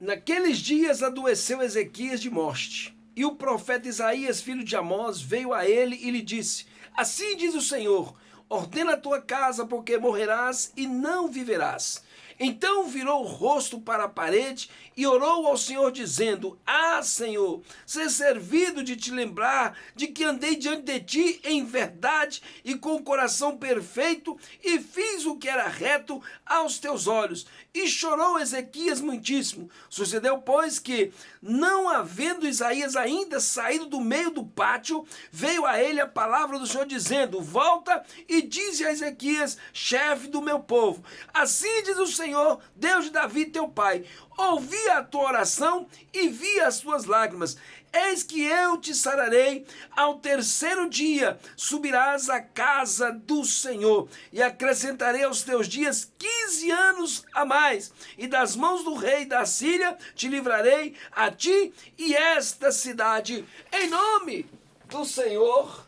Naqueles dias adoeceu Ezequias de morte, e o profeta Isaías, filho de Amós, veio a ele e lhe disse: Assim diz o Senhor, ordena a tua casa, porque morrerás e não viverás. Então virou o rosto para a parede e orou ao Senhor, dizendo: Ah, Senhor, ser servido de te lembrar de que andei diante de ti em verdade e com o coração perfeito, e fiz o que era reto aos teus olhos. E chorou Ezequias muitíssimo. Sucedeu, pois, que, não havendo Isaías ainda saído do meio do pátio, veio a ele a palavra do Senhor, dizendo: Volta e dize a Ezequias, chefe do meu povo: Assim diz o Senhor, Deus de Davi teu pai: Ouvi a tua oração e vi as tuas lágrimas. Eis que eu te sararei. Ao terceiro dia subirás à casa do Senhor, e acrescentarei aos teus dias 15 anos a mais, e das mãos do rei da Síria te livrarei, a ti e esta cidade, em nome do Senhor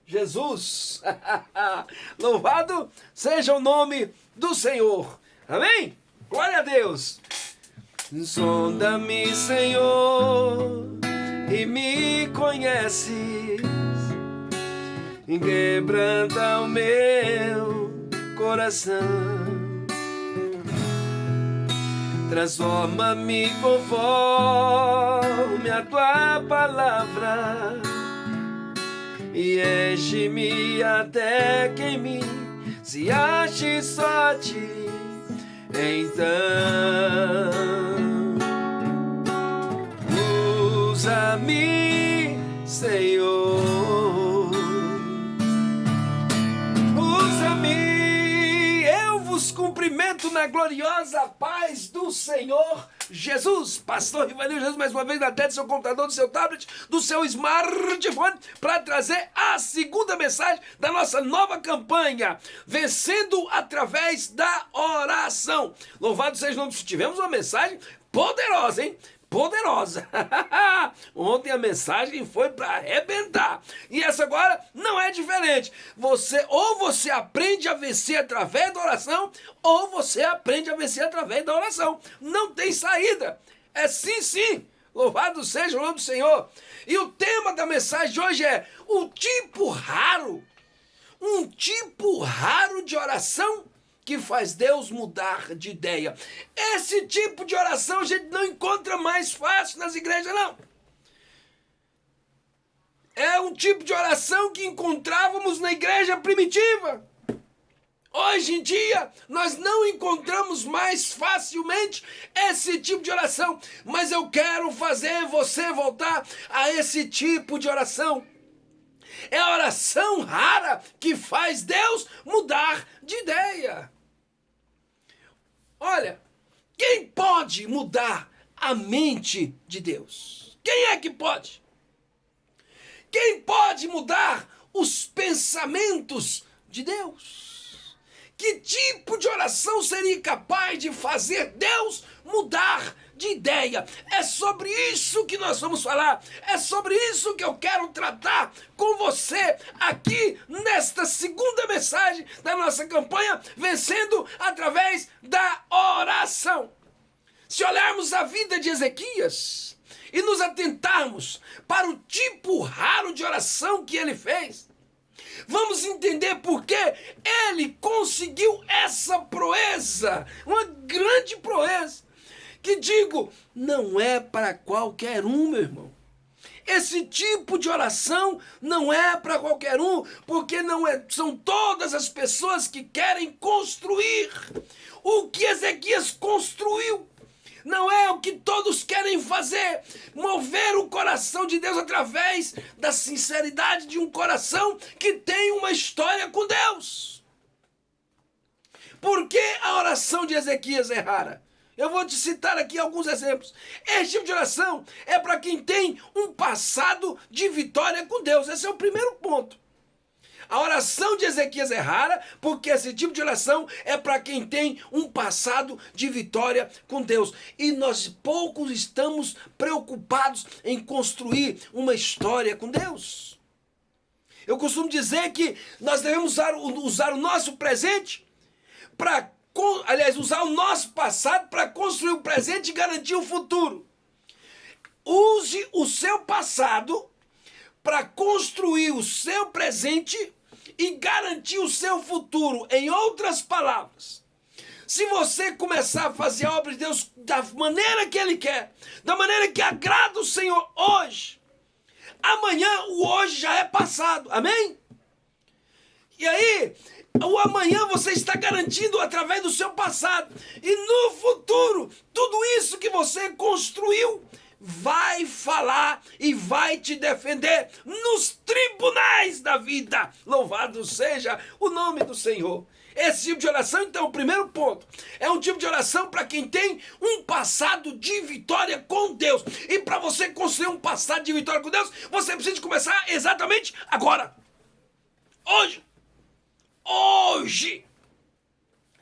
Jesus. Louvado seja o nome do Senhor. Amém? Glória a Deus. Sonda-me, Senhor, e me conheces, quebranta o meu coração, transforma-me conforme a tua palavra, e enche-me até que em mim se ache só a ti. Então usa-me, Senhor, usa-me. Eu vos cumprimento na gloriosa paz do Senhor Jesus. Pastor Rivanil Jesus, mais uma vez na tela do seu computador, do seu tablet, do seu smartphone, para trazer a segunda mensagem da nossa nova campanha, Vencendo através da oração. Louvado seja o nome. Tivemos uma mensagem poderosa, hein? Poderosa. Ontem a mensagem foi para arrebentar. E essa agora não é diferente. Ou você aprende a vencer através da oração, ou você aprende a vencer através da oração. Não tem saída. É sim, sim. Louvado seja o nome do Senhor. E o tema da mensagem de hoje é um tipo raro de oração que faz Deus mudar de ideia. Esse tipo de oração a gente não encontra mais fácil nas igrejas, não. É um tipo de oração que encontrávamos na igreja primitiva. Hoje em dia, nós não encontramos mais facilmente esse tipo de oração. Mas eu quero fazer você voltar a esse tipo de oração. É a oração rara que faz Deus mudar de ideia. Olha, quem pode mudar a mente de Deus? Quem é que pode? Quem pode mudar os pensamentos de Deus? Que tipo de oração seria capaz de fazer Deus mudar de ideia? É sobre isso que nós vamos falar. É sobre isso que eu quero tratar com você aqui nesta segunda mensagem da nossa campanha, Vencendo através da oração. Se olharmos a vida de Ezequias e nos atentarmos para o tipo raro de oração que ele fez, vamos entender por que ele conseguiu essa proeza, uma grande proeza, que digo, não é para qualquer um, meu irmão. Esse tipo de oração não é para qualquer um, porque são todas as pessoas que querem construir o que Ezequias construiu. Não é o que todos querem fazer, mover o coração de Deus através da sinceridade de um coração que tem uma história com Deus. Por que a oração de Ezequias é rara? Eu vou te citar aqui alguns exemplos. Esse tipo de oração é para quem tem um passado de vitória com Deus. Esse é o primeiro ponto. A oração de Ezequias é rara porque esse tipo de oração é para quem tem um passado de vitória com Deus. E nós poucos estamos preocupados em construir uma história com Deus. Eu costumo dizer que nós devemos usar o nosso presente usar o nosso passado para construir presente e garantir o futuro. Use o seu passado para construir o seu presente e garantir o seu futuro. Em outras palavras, se você começar a fazer a obra de Deus da maneira que Ele quer, da maneira que agrada o Senhor hoje, amanhã o hoje já é passado. Amém? E aí, o amanhã você está garantindo através do seu passado. E no futuro, tudo isso que você construiu vai falar e vai te defender nos tribunais da vida. Louvado seja o nome do Senhor. Esse tipo de oração, então, o primeiro ponto, é um tipo de oração para quem tem um passado de vitória com Deus. E para você construir um passado de vitória com Deus, você precisa começar exatamente agora. Hoje. Hoje.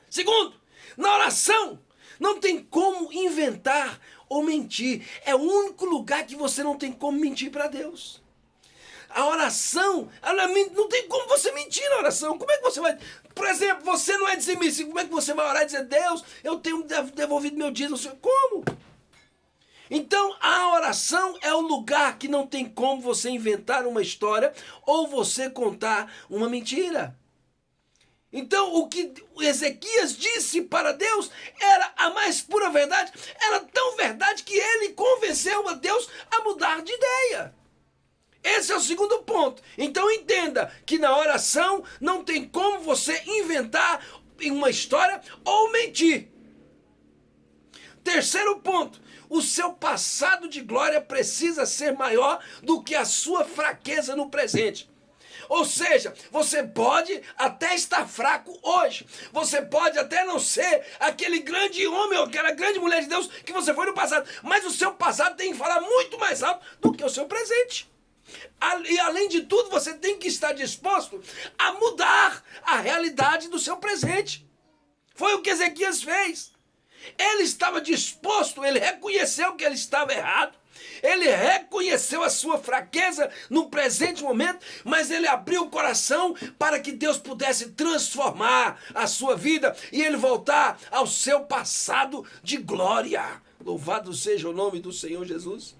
Segundo, na oração, não tem como inventar ou mentir. É o único lugar que você não tem como mentir para Deus. A oração, ela não tem como você mentir na oração. Como é que você vai... Por exemplo, você não é dizimista. Como é que você vai orar e dizer, Deus, eu tenho devolvido meu dízimo? Como? Então, a oração é o lugar que não tem como você inventar uma história ou você contar uma mentira. Então, o que Ezequias disse para Deus era a mais pura verdade. Era tão verdade que ele convenceu a Deus a mudar de ideia. Esse é o segundo ponto. Então entenda que na oração não tem como você inventar uma história ou mentir. Terceiro ponto. O seu passado de glória precisa ser maior do que a sua fraqueza no presente. Ou seja, você pode até estar fraco hoje. Você pode até não ser aquele grande homem ou aquela grande mulher de Deus que você foi no passado. Mas o seu passado tem que falar muito mais alto do que o seu presente. E além de tudo, você tem que estar disposto a mudar a realidade do seu presente. Foi o que Ezequias fez. Ele estava disposto, ele reconheceu que ele estava errado. Ele reconheceu a sua fraqueza no presente momento, mas ele abriu o coração para que Deus pudesse transformar a sua vida e ele voltar ao seu passado de glória. Louvado seja o nome do Senhor Jesus.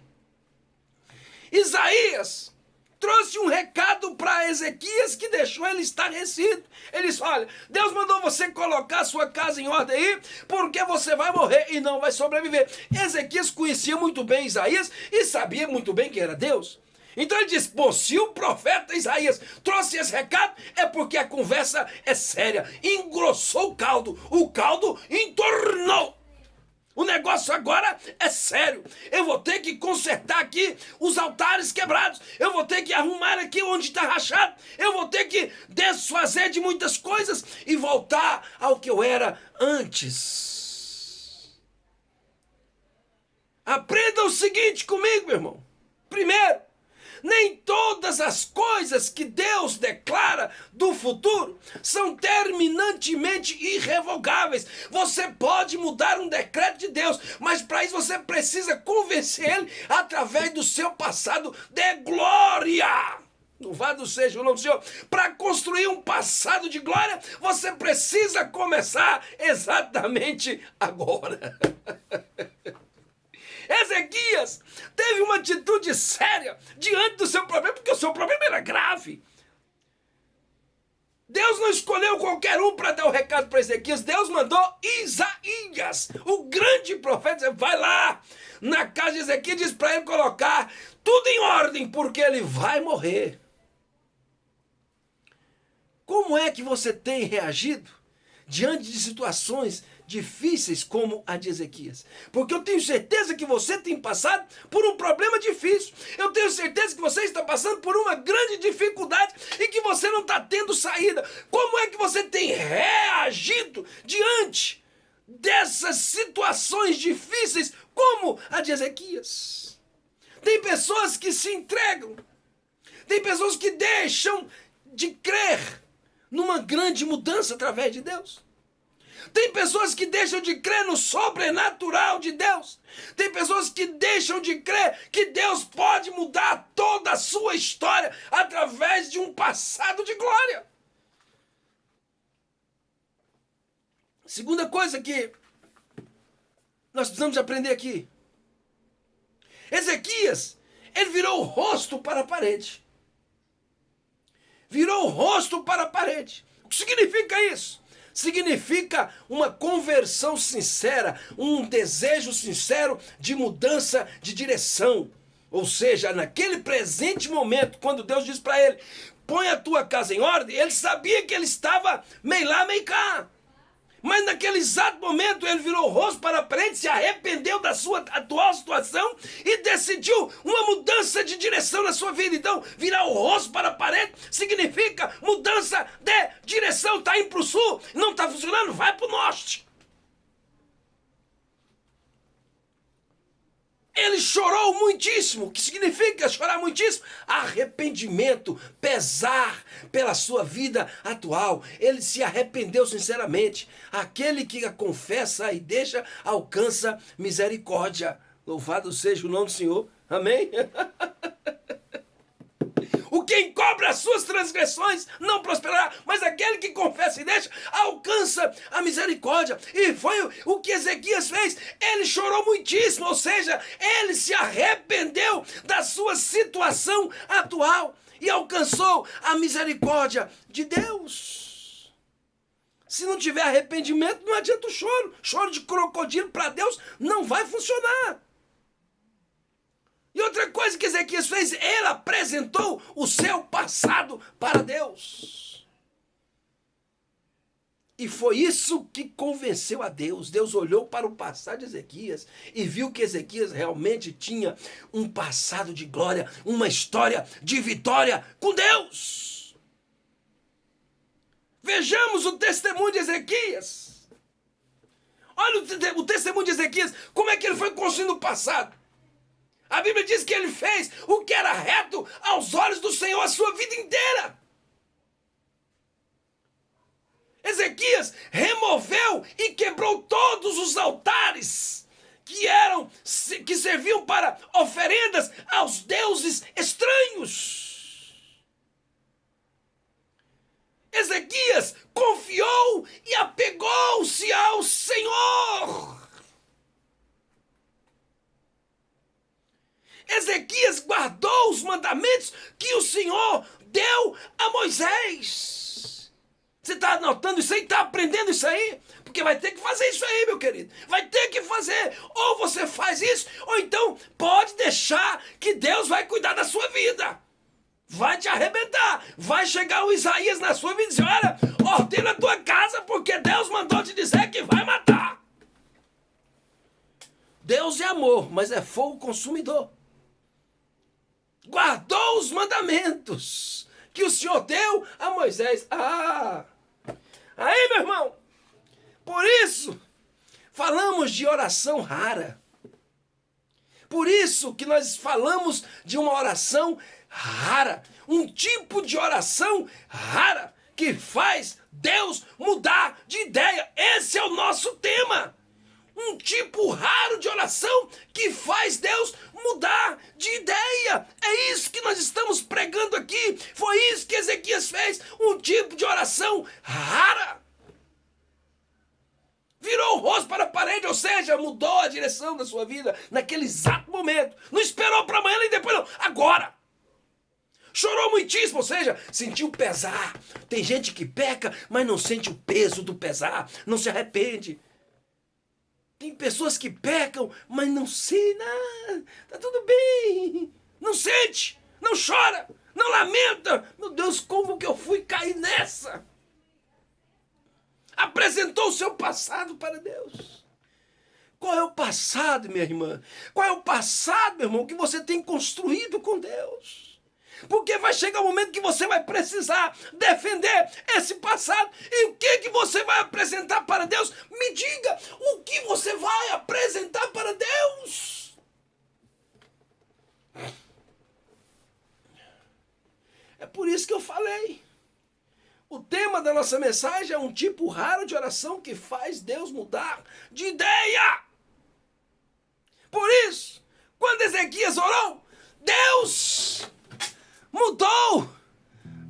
Isaías trouxe um recado para Ezequias que deixou ele estarrecido. Ele disse, olha, Deus mandou você colocar a sua casa em ordem aí, porque você vai morrer e não vai sobreviver. Ezequias conhecia muito bem Isaías e sabia muito bem quem era Deus. Então ele disse, bom, se o profeta Isaías trouxe esse recado, é porque a conversa é séria. Engrossou o caldo entornou. O negócio agora é sério. Eu vou ter que consertar aqui os altares quebrados. Eu vou ter que arrumar aqui onde está rachado. Eu vou ter que desfazer de muitas coisas e voltar ao que eu era antes. Aprenda o seguinte comigo, meu irmão. Primeiro, nem todas as coisas que Deus declara do futuro são terminantemente irrevogáveis. Você pode mudar um decreto de Deus, mas para isso você precisa convencer Ele através do seu passado de glória. Louvado seja o nome do Senhor. Para construir um passado de glória, você precisa começar exatamente agora. Ezequias teve uma atitude séria diante do seu problema, porque o seu problema era grave. Deus não escolheu qualquer um para dar o recado para Ezequias. Deus mandou Isaías, o grande profeta. Vai lá na casa de Ezequias e diz para ele colocar tudo em ordem, porque ele vai morrer. Como é que você tem reagido diante de situações difíceis como a de Ezequias? Porque eu tenho certeza que você tem passado por um problema difícil. Eu tenho certeza que você está passando por uma grande dificuldade e que você não está tendo saída. Como é que você tem reagido diante dessas situações difíceis como a de Ezequias? Tem pessoas que se entregam. Tem pessoas que deixam de crer numa grande mudança através de Deus. Tem pessoas que deixam de crer no sobrenatural de Deus. Tem pessoas que deixam de crer que Deus pode mudar toda a sua história através de um passado de glória. Segunda coisa que nós precisamos aprender aqui. Ezequias, ele virou o rosto para a parede. Virou o rosto para a parede. O que significa isso? Significa uma conversão sincera, um desejo sincero de mudança de direção. Ou seja, naquele presente momento, quando Deus diz para ele, põe a tua casa em ordem, ele sabia que ele estava meio lá, meio cá. Mas naquele exato momento ele virou o rosto para a parede, se arrependeu da sua atual situação e decidiu uma mudança de direção na sua vida. Então, virar o rosto para a parede significa mudança de direção. Está indo para o sul, não está funcionando, vai para o norte. Ele chorou muitíssimo. O que significa chorar muitíssimo? Arrependimento, pesar pela sua vida atual. Ele se arrependeu sinceramente. Aquele que a confessa e deixa, alcança misericórdia. Louvado seja o nome do Senhor. Amém? O que encobre as suas transgressões não prosperará, mas aquele que confessa e deixa, alcança a misericórdia. E foi o que Ezequias fez. Ele chorou muitíssimo, ou seja, ele se arrependeu da sua situação atual e alcançou a misericórdia de Deus. Se não tiver arrependimento, não adianta o choro. Choro de crocodilo para Deus não vai funcionar. E outra coisa que Ezequias fez, ele apresentou o seu passado para Deus. E foi isso que convenceu a Deus. Deus olhou para o passado de Ezequias e viu que Ezequias realmente tinha um passado de glória, uma história de vitória com Deus. Vejamos o testemunho de Ezequias. Olha o testemunho de Ezequias, como é que ele foi construindo o passado. A Bíblia diz que ele fez o que era reto aos olhos do Senhor a sua vida inteira. Ezequias removeu e quebrou todos os altares que serviam para oferendas aos deuses estranhos. Ezequias confiou e apegou-se ao Senhor. Ezequias guardou os mandamentos que o Senhor deu a Moisés. Você está anotando isso aí? Está aprendendo isso aí? Porque vai ter que fazer isso aí, meu querido. Vai ter que fazer. Ou você faz isso, ou então pode deixar que Deus vai cuidar da sua vida. Vai te arrebentar. Vai chegar o Isaías na sua vida e dizer, olha, ordena a tua casa porque Deus mandou te dizer que vai matar. Deus é amor, mas é fogo consumidor. Guardou os mandamentos que o Senhor deu a Moisés. Aí, meu irmão, por isso falamos de oração rara. Por isso que nós falamos de uma oração rara, um tipo de oração rara que faz Deus mudar de ideia. Esse é o nosso tema. Um tipo raro de oração que faz Deus mudar de ideia. É isso que nós estamos pregando aqui. Foi isso que Ezequias fez. Um tipo de oração rara. Virou o rosto para a parede, ou seja, mudou a direção da sua vida naquele exato momento. Não esperou para amanhã nem depois, não. Agora. Chorou muitíssimo, ou seja, sentiu pesar. Tem gente que peca, mas não sente o peso do pesar. Não se arrepende. Tem pessoas que pecam, mas não sei nada. Tá tudo bem. Não sente, não chora, não lamenta. Meu Deus, como que eu fui cair nessa? Apresentou o seu passado para Deus. Qual é o passado, minha irmã? Qual é o passado, meu irmão, que você tem construído com Deus? Porque vai chegar um momento que você vai precisar defender esse passado. E o que você vai apresentar para Deus? Me diga, o que você vai apresentar para Deus? É por isso que eu falei. O tema da nossa mensagem é um tipo raro de oração que faz Deus mudar de ideia. Por isso, quando Ezequias orou, Deus mudou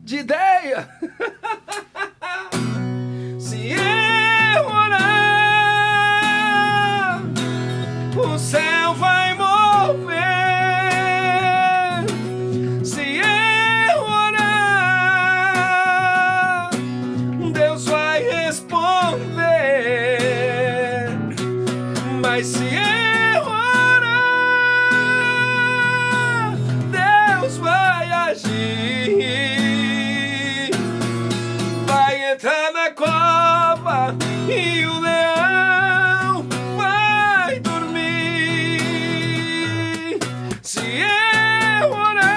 de ideia. Se eu orar, o céu vai mover. Se eu orar, Deus vai responder. Mas se eu orar, Deus vai agir. Vai entrar na cova e o leão vai dormir. Se eu orar.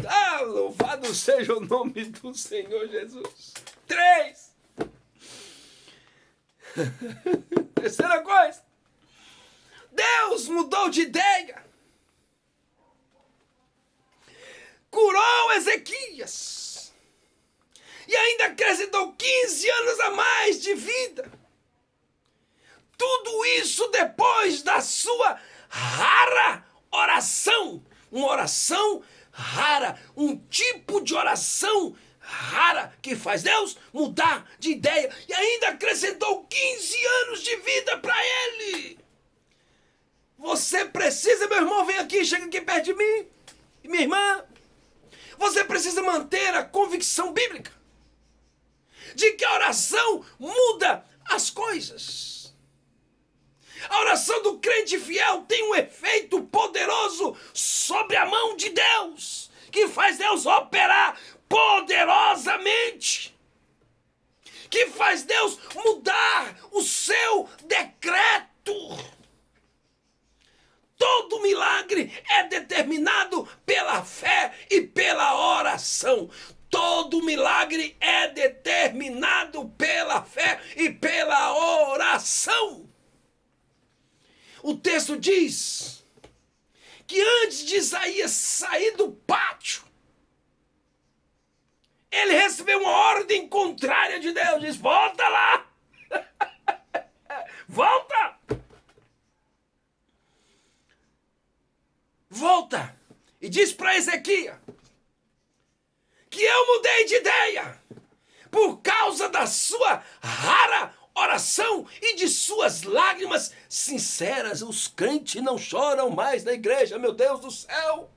Ah, louvado seja o nome do Senhor Jesus. 3. Terceira coisa. Deus mudou de ideia. Curou Ezequias. E ainda acrescentou 15 anos a mais de vida. Tudo isso depois da sua rara oração. Uma oração rara. Um tipo de oração rara que faz Deus mudar de ideia. E ainda acrescentou 15 anos de vida para ele. Você precisa, meu irmão, vem aqui, chega aqui perto de mim. E minha irmã. Você precisa manter a convicção bíblica de que a oração muda as coisas. A oração do crente fiel tem um efeito poderoso sobre a mão de Deus, que faz Deus operar poderosamente, que faz Deus mudar o seu decreto. Todo milagre é determinado pela fé e pela oração. Todo milagre é determinado pela fé e pela oração. O texto diz que antes de Isaías sair do pátio, ele recebeu uma ordem contrária de Deus. Diz: volta lá. Volta. Volta. E diz para Ezequias que eu mudei de ideia por causa da sua rara oração e de suas lágrimas sinceras. Os crentes não choram mais na igreja, meu Deus do céu.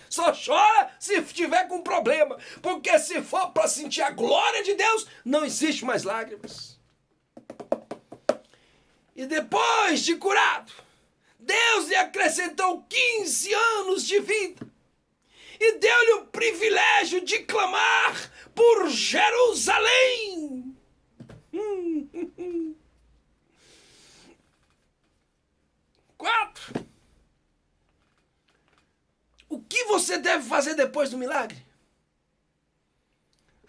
Só chora se tiver com problema, porque se for para sentir a glória de Deus, não existe mais lágrimas. E depois de curado, Deus lhe acrescentou 15 anos de vida e deu-lhe o privilégio de clamar por Jerusalém. 4. O que você deve fazer depois do milagre?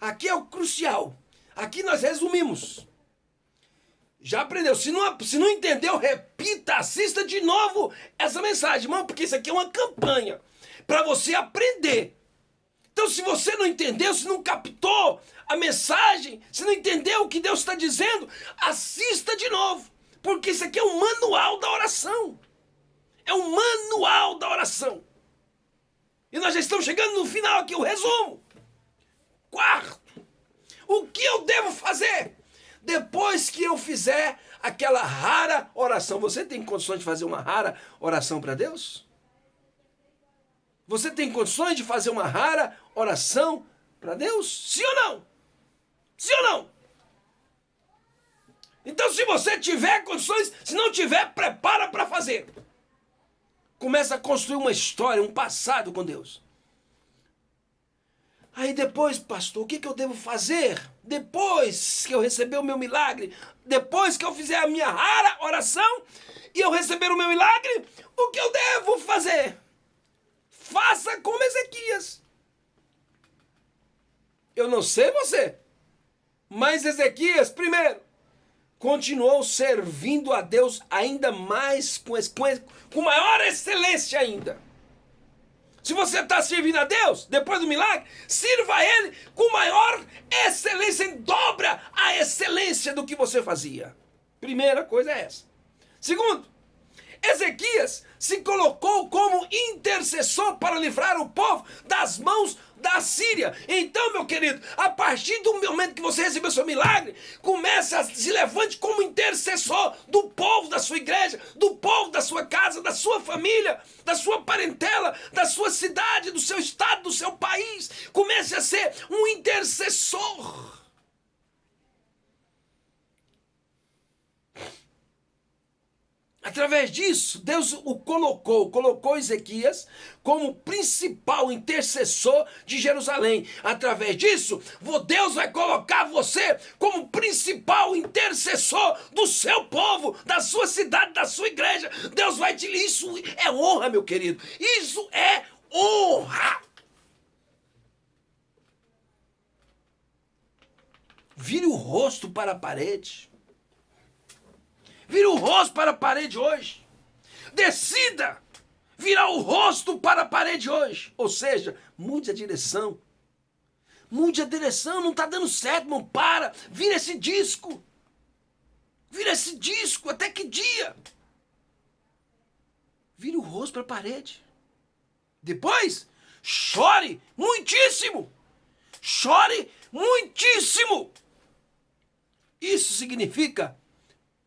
Aqui é o crucial. Aqui nós resumimos. Já aprendeu? Se não entendeu, repita, assista de novo essa mensagem, irmão, porque isso aqui é uma campanha para você aprender. Então, se você não entendeu, se não captou a mensagem, se não entendeu o que Deus está dizendo, assista de novo, porque isso aqui é um manual da oração. É um manual da oração. E nós já estamos chegando no final aqui, o resumo. 4. O que eu devo fazer depois que eu fizer aquela rara oração? Você tem condições de fazer uma rara oração para Deus? Você tem condições de fazer uma rara oração para Deus? Sim ou não? Sim ou não? Então, se você tiver condições, se não tiver, prepara para fazer. Começa a construir uma história, um passado com Deus. Aí depois, pastor, o que eu devo fazer? Depois que eu receber o meu milagre, depois que eu fizer a minha rara oração e eu receber o meu milagre, o que eu devo fazer? Faça como Ezequias. Eu não sei você, mas Ezequias, primeiro, continuou servindo a Deus ainda mais, com maior excelência ainda. Se você está servindo a Deus, depois do milagre, sirva a Ele com maior excelência, em dobra a excelência do que você fazia. Primeira coisa é essa. Segundo, Ezequias se colocou como intercessor para livrar o povo das mãos da Síria. Então, meu querido, a partir do momento que você recebeu seu milagre, comece a se levante como intercessor do povo da sua igreja, do povo da sua casa, da sua família, da sua parentela, da sua cidade, do seu estado, do seu país. Comece a ser um intercessor. Através disso, Deus o colocou Ezequias como principal intercessor de Jerusalém. Através disso, Deus vai colocar você como principal intercessor do seu povo, da sua cidade, da sua igreja. Deus vai te... Isso é honra, meu querido. Isso é honra. Vire o rosto para a parede. Vire o rosto para a parede hoje. Decida virar o rosto para a parede hoje. Ou seja, mude a direção. Mude a direção, não está dando certo, não para. Vira esse disco. Vira esse disco, até que dia? Vire o rosto para a parede. Depois, chore muitíssimo. Chore muitíssimo. Isso significa: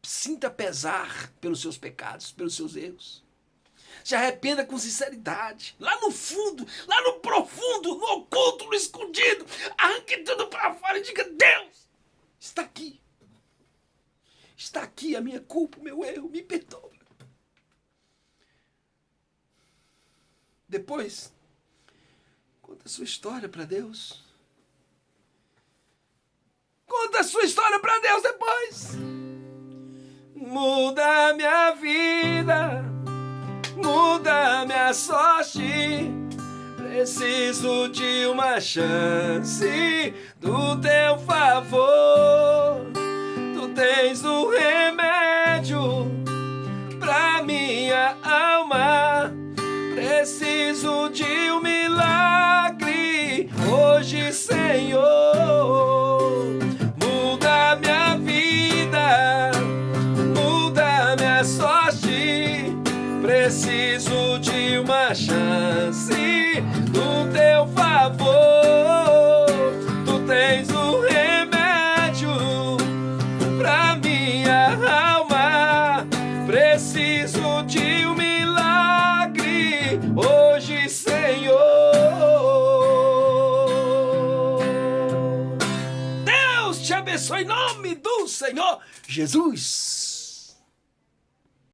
sinta pesar pelos seus pecados, pelos seus erros. Se arrependa com sinceridade. Lá no fundo, lá no profundo, no oculto, no escondido. Arranque tudo para fora e diga: Deus, está aqui. Está aqui a minha culpa, o meu erro, me perdoa. Depois, conta a sua história para Deus. Conta a sua história para Deus depois. Muda minha vida, muda minha sorte. Preciso de uma chance do teu favor. Tu tens o remédio pra minha alma. Preciso de um milagre hoje, Senhor. Muda minha vida, muda minha sorte. Preciso de uma chance do teu favor. Tu tens o remédio pra minha alma. Preciso de um milagre hoje, Senhor. Deus te abençoe em nome do Senhor Jesus.